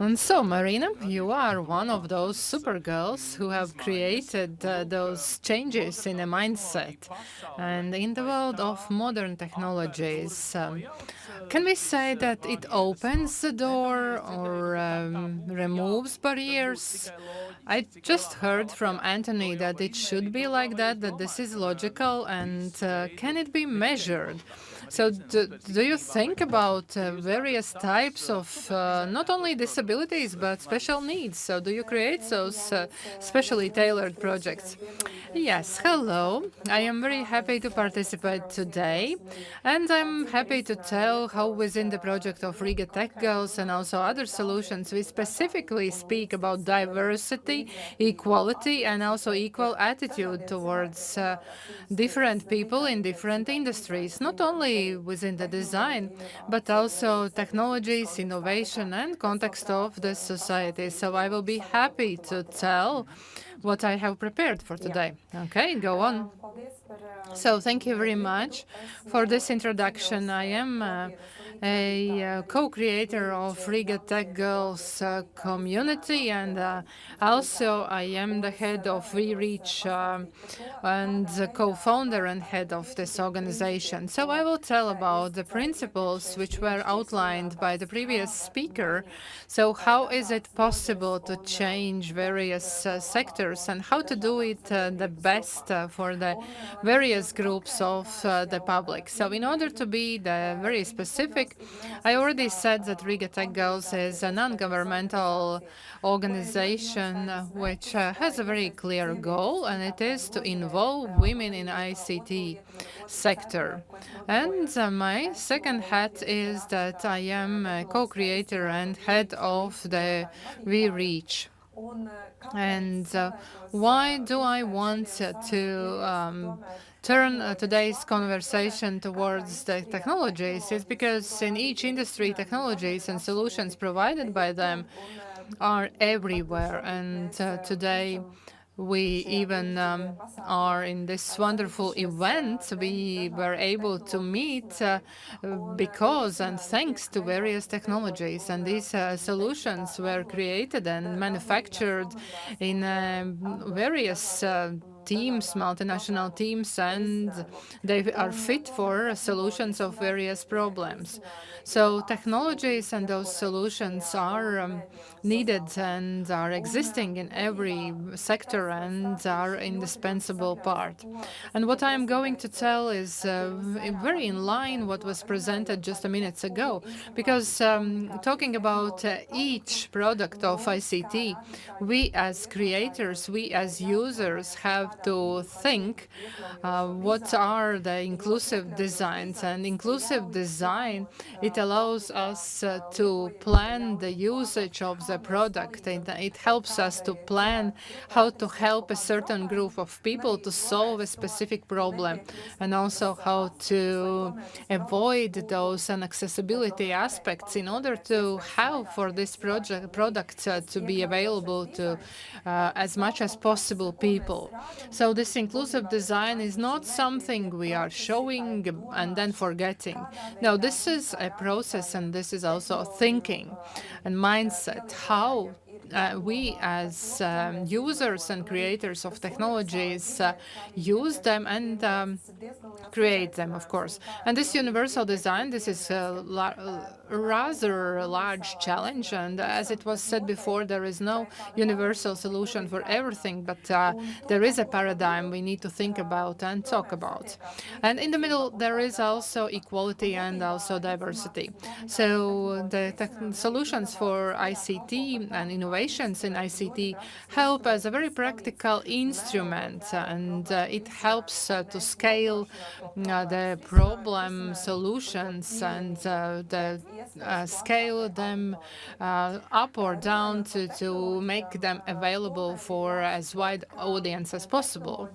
And so, Marina, you are one of those super girls who have created those changes in a mindset and in the world of modern technologies. Can we say that it opens the door or removes barriers? I just heard from Anthony that it should be like that, that this is logical, and can it be measured? So, do you think about various types of not only disabilities but special needs? So, do you create those specially tailored projects? Yes, hello. I am very happy to participate today, and I'm happy to tell how within the project of Riga TechGirls and also other solutions, we specifically speak about diversity, equality, and also equal attitude towards different people in different industries, not only within the design, but also technologies, innovation, and context of the society. So I will be happy to tell what I have prepared for today. Okay, go on. So thank you very much for this introduction. I am a co-creator of Riga Tech Girls community, and also I am the head of VREACH and the co-founder and head of this organization. So I will tell about the principles which were outlined by the previous speaker. So how is it possible to change various sectors and how to do it the best for the various groups of the public. So in order to be very specific, I already said that Riga Tech Girls is a non-governmental organization which has a very clear goal, and it is to involve women in ICT sector. And my second hat is that I am a co-creator and head of the VREACH. And why do I want to turn today's conversation towards the technologies? Is because in each industry, technologies and solutions provided by them are everywhere. And today, we even are in this wonderful event. We were able to meet because and thanks to various technologies. And these solutions were created and manufactured in various teams, multinational teams, and they are fit for solutions of various problems. So technologies and those solutions are needed and are existing in every sector and are indispensable part. And what I am going to tell is very in line what was presented just a minute ago, because talking about each product of ICT, we as creators, we as users have to think what are the inclusive designs. And inclusive design, it allows us to plan the usage of the product. It helps us to plan how to help a certain group of people to solve a specific problem, and also how to avoid those inaccessibility aspects in order to have for this product to be available to as much as possible people. So this inclusive design is not something we are showing and then forgetting. No, this is a process, and this is also thinking and mindset, how we as users and creators of technologies use them and create them, of course. And this universal design, this is a rather large challenge. And as it was said before, there is no universal solution for everything, but there is a paradigm we need to think about and talk about. And in the middle, there is also equality and also diversity. So the solutions for ICT and innovations in ICT help as a very practical instrument, and it helps to scale the problem solutions and scale them up or down to make them available for as wide audience as possible.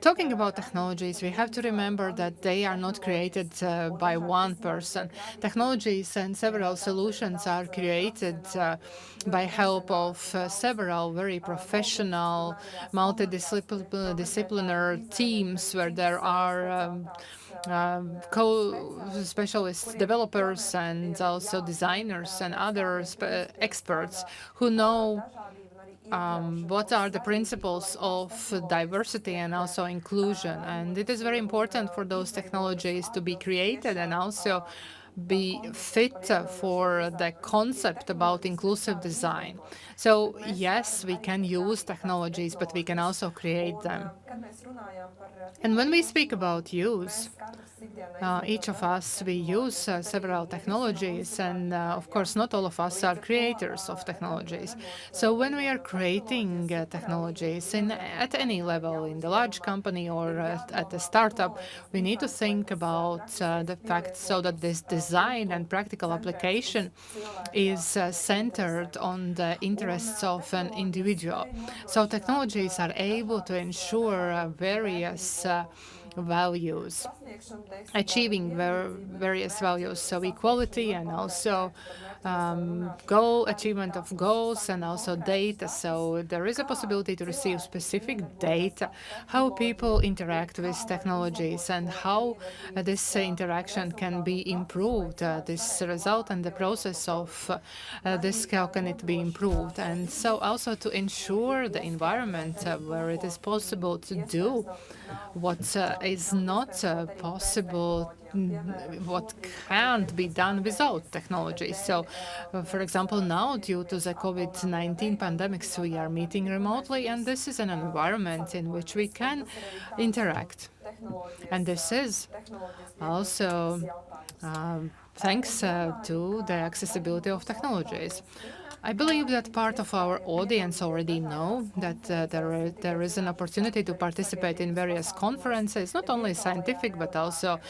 Talking about technologies, we have to remember that they are not created by one person. Technologies and several solutions are created by help of several very professional, multidisciplinary teams where there are specialists, developers, and also designers and other experts who know what are the principles of diversity and also inclusion. And it is very important for those technologies to be created and also be fit for the concept about inclusive design. So yes, we can use technologies, but we can also create them. And when we speak about use, each of us, we use several technologies, and of course, not all of us are creators of technologies. So when we are creating technologies at any level, in the large company or at a startup, we need to think about the fact so that this design and practical application is centered on the interests of an individual. So technologies are able to ensure various values, achieving various values, so equality and also achievement of goals and also data. So there is a possibility to receive specific data, how people interact with technologies and how this interaction can be improved, this result and the process of this, how can it be improved. And so also to ensure the environment where it is possible to do what is not possible, what can't be done without technology. So, for example, now due to the COVID-19 pandemics, we are meeting remotely, and this is an environment in which we can interact. And this is also thanks to the accessibility of technologies. I believe that part of our audience already know that there is an opportunity to participate in various conferences, not only scientific but also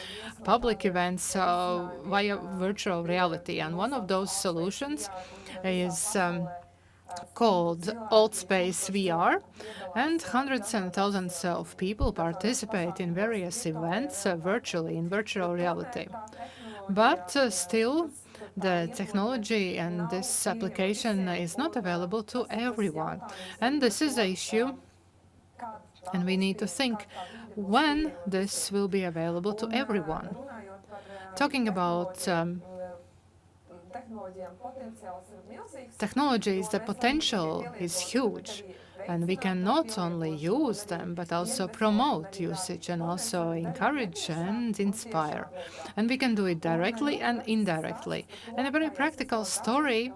public events via virtual reality. And one of those solutions is called Old Space VR, and hundreds and thousands of people participate in various events virtually in virtual reality. But still, the technology and this application is not available to everyone. And this is an issue, and we need to think when this will be available to everyone. Talking about technologies, the potential is huge. And we can not only use them, but also promote usage and also encourage and inspire. And we can do it directly and indirectly. And a very practical story,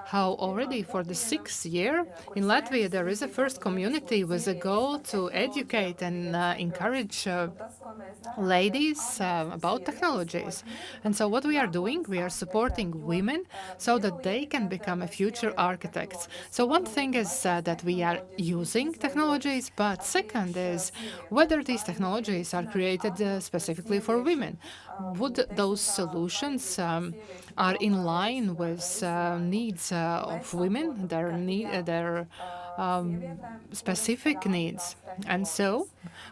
how already for the 6th year in Latvia there is a first community with a goal to educate and encourage ladies about technologies. And so what we are doing, we are supporting women so that they can become a future architects. So one thing is that we are using technologies, but second is whether these technologies are created specifically for women. Would those solutions are in line with needs of women, their specific needs. And so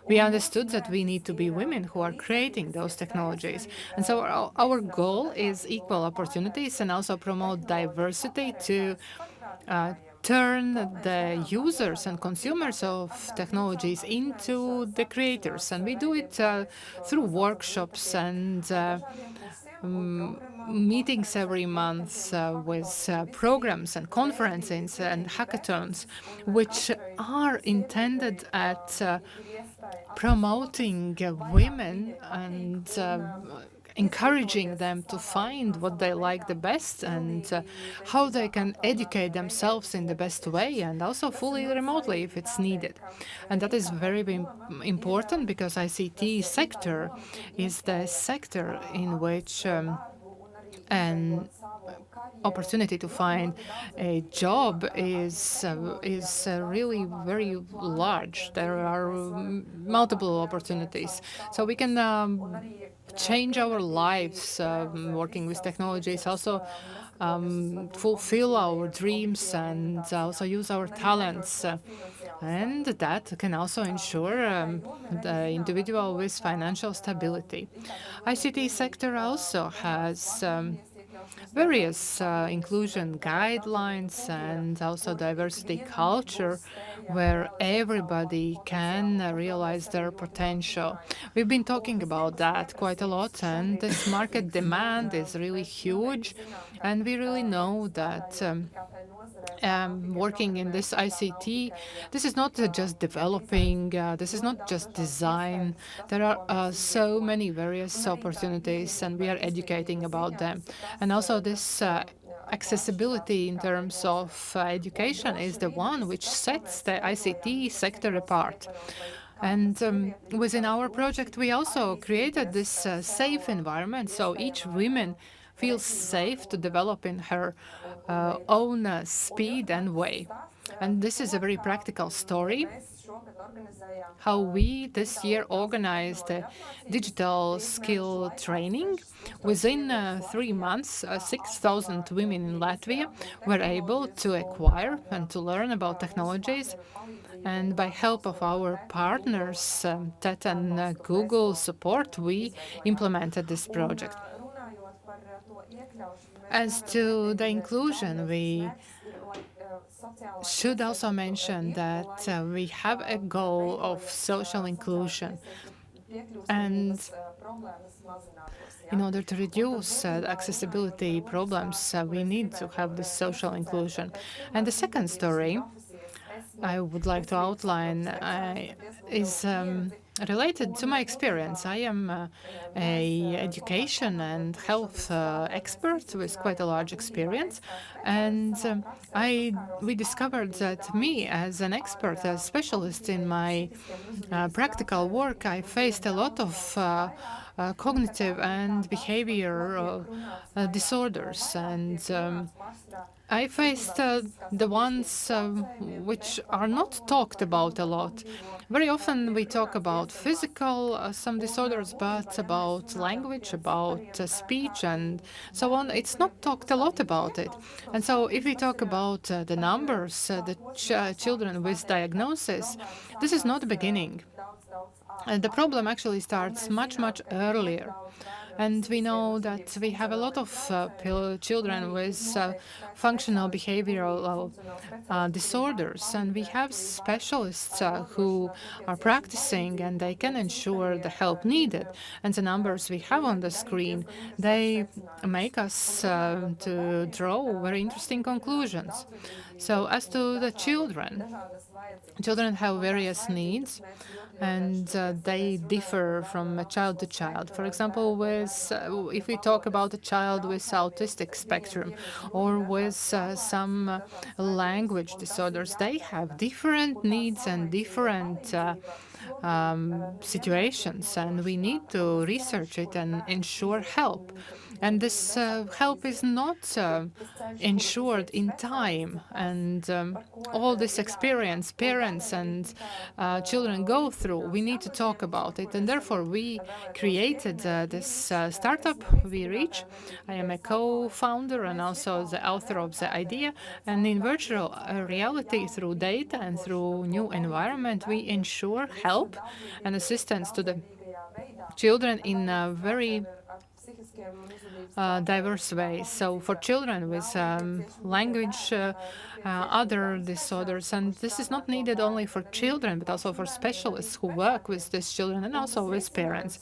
we understood that we need to be women who are creating those technologies. And so our goal is equal opportunities and also promote diversity to turn the users and consumers of technologies into the creators. And we do it through workshops and meetings every month with programs and conferences and hackathons, which are intended at promoting women and encouraging them to find what they like the best and how they can educate themselves in the best way, and also fully remotely if it's needed. And that is very important because ICT sector is the sector in which an opportunity to find a job is really very large. There are multiple opportunities. So we can change our lives working with technologies, also fulfill our dreams and also use our talents. And that can also ensure the individual with financial stability. ICT sector also has various inclusion guidelines and also diversity culture where everybody can realize their potential. We've been talking about that quite a lot, and this market demand is really huge, and we really know that working in this ICT, this is not just developing, this is not just design. There are so many various opportunities, and we are educating about them. And also, this accessibility in terms of education is the one which sets the ICT sector apart. And within our project, we also created this safe environment, so each woman feels safe to develop in her own speed and way. And this is a very practical story how we this year organized a digital skill training. Within 3 months, 6,000 women in Latvia were able to acquire and to learn about technologies. And by help of our partners, TED and Google support, we implemented this project. As to the inclusion, we should also mention that we have a goal of social inclusion. And in order to reduce accessibility problems, we need to have this social inclusion. And the second story I would like to outline is related to my experience. I am a education and health expert with quite a large experience, and we discovered that me as an expert, as specialist in my practical work, I faced a lot of cognitive and behavior disorders, and I faced the ones which are not talked about a lot. Very often we talk about physical some disorders, but about language, about speech, and so on. It's not talked a lot about it. And so, if we talk about the numbers, the children with diagnosis, this is not the beginning. The problem actually starts much, much earlier. And we know that we have a lot of children with functional behavioral disorders, and we have specialists who are practicing and they can ensure the help needed. And the numbers we have on the screen, they make us to draw very interesting conclusions. So as to the children, children have various needs, and they differ from child to child. For example, if we talk about a child with autistic spectrum or with some language disorders, they have different needs and different situations, and we need to research it and ensure help. And this help is not ensured in time, and all this experience parents and children go through, we need to talk about it. And therefore, we created this startup, VREACH. I am a co-founder and also the author of the idea. And in virtual reality, through data and through new environment, we ensure help and assistance to the children in a very diverse ways. So for children with language, other disorders, and this is not needed only for children, but also for specialists who work with these children and also with parents.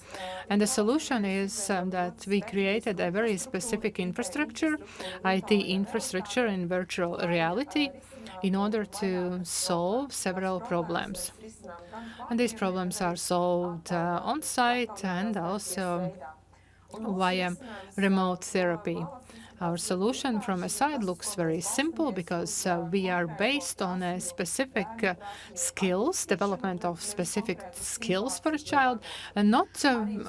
And the solution is that we created a very specific infrastructure, IT infrastructure in virtual reality, in order to solve several problems. And these problems are solved on site and also via remote therapy. Our solution from a side looks very simple because we are based on a specific skills, development of specific skills for a child, and not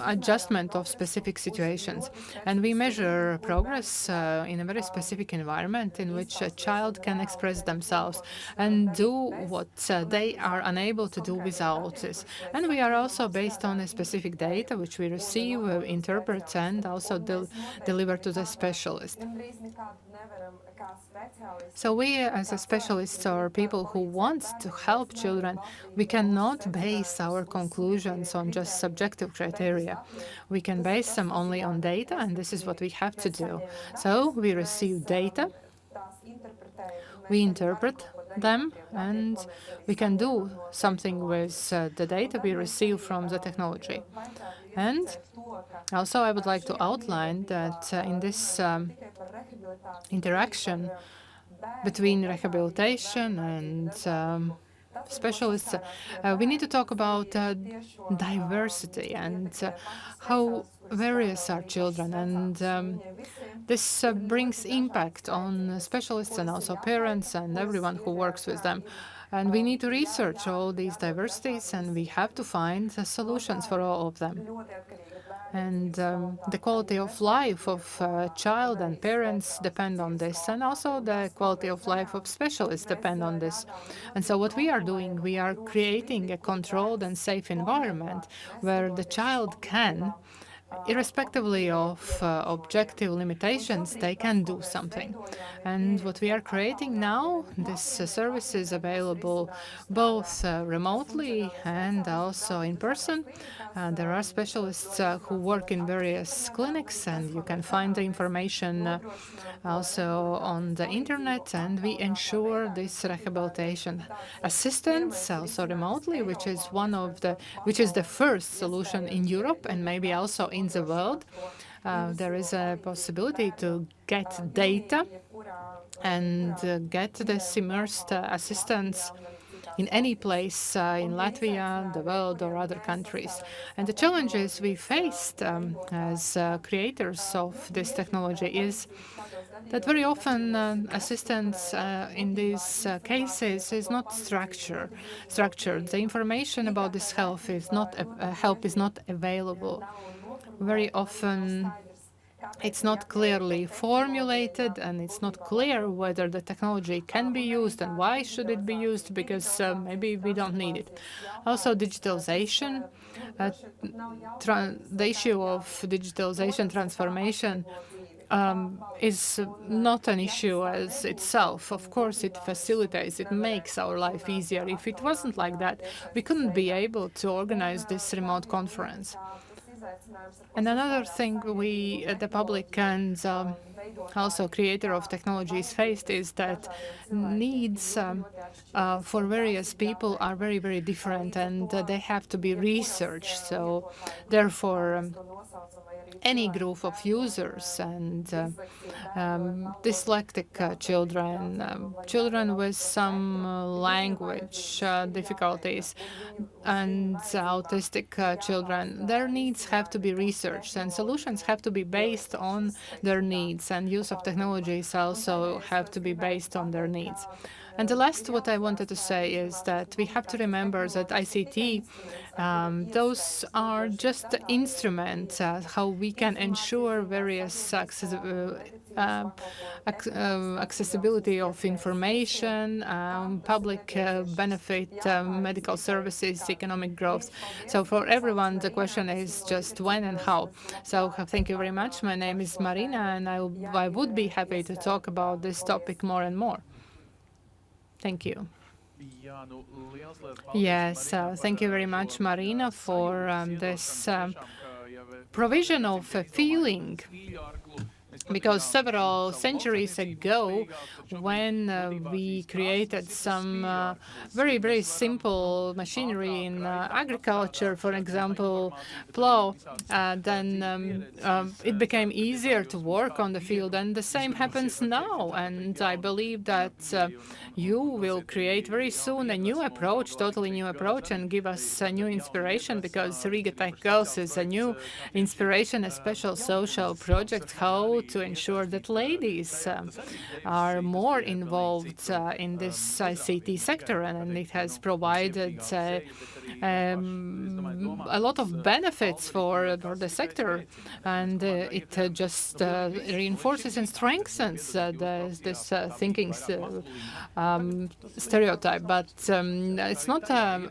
adjustment of specific situations. And we measure progress in a very specific environment in which a child can express themselves and do what they are unable to do without this. And we are also based on a specific data which we receive, interpret, and also deliver to the specialist. So we as a specialists or people who want to help children, we cannot base our conclusions on just subjective criteria. We can base them only on data, and this is what we have to do. So we receive data, we interpret them, and we can do something with the data we receive from the technology. And also I would like to outline that in this interaction between rehabilitation and specialists, we need to talk about diversity and how various are children. And this brings impact on specialists and also parents and everyone who works with them. And we need to research all these diversities, and we have to find solutions for all of them. And the quality of life of child and parents depend on this, and also the quality of life of specialists depend on this. And so what we are doing, we are creating a controlled and safe environment where the child can, irrespectively of objective limitations, they can do something. And what we are creating now, this service is available both remotely and also in person. There are specialists who work in various clinics, and you can find the information also on the internet, and we ensure this rehabilitation assistance also remotely, which is the first solution in Europe and maybe also in the world. There is a possibility to get data and get this immersed assistance in any place in Latvia, the world, or other countries. And the challenges we faced as creators of this technology is that very often assistance in these cases is not structured. The information about this help is not available. Very often it's not clearly formulated, and it's not clear whether the technology can be used and why should it be used, because maybe we don't need it. Also, digitalization, the issue of digitalization transformation is not an issue as itself. Of course, it facilitates, it makes our life easier. If it wasn't like that, we couldn't be able to organize this remote conference. And another thing the public and also creator of technologies faced is that needs for various people are very, very different, and they have to be researched. So therefore, any group of users and dyslexic children, children with some language difficulties, and autistic children, their needs have to be researched, and solutions have to be based on their needs, and use of technologies also have to be based on their needs. And the last what I wanted to say is that we have to remember that ICT, those are just instruments how we can ensure various accessibility of information, public benefit, medical services, economic growth. So for everyone, the question is just when and how. So thank you very much. My name is Marina, and I would be happy to talk about this topic more and more. Thank you. Yes, thank you very much, Marina, for this provision of a feeling. Because several centuries ago, when we created some very, very simple machinery in agriculture, for example, plow, then it became easier to work on the field. And the same happens now. And I believe that you will create very soon a new approach, totally new approach, and give us a new inspiration, because Riga TechGirls is a new inspiration, a special social project, how to ensure that ladies are more involved in this ICT sector, and it has provided a lot of benefits for the sector, and it just reinforces and strengthens this thinking stereotype. But it's not a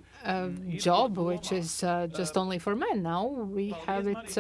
job which is just only for men. Now we have it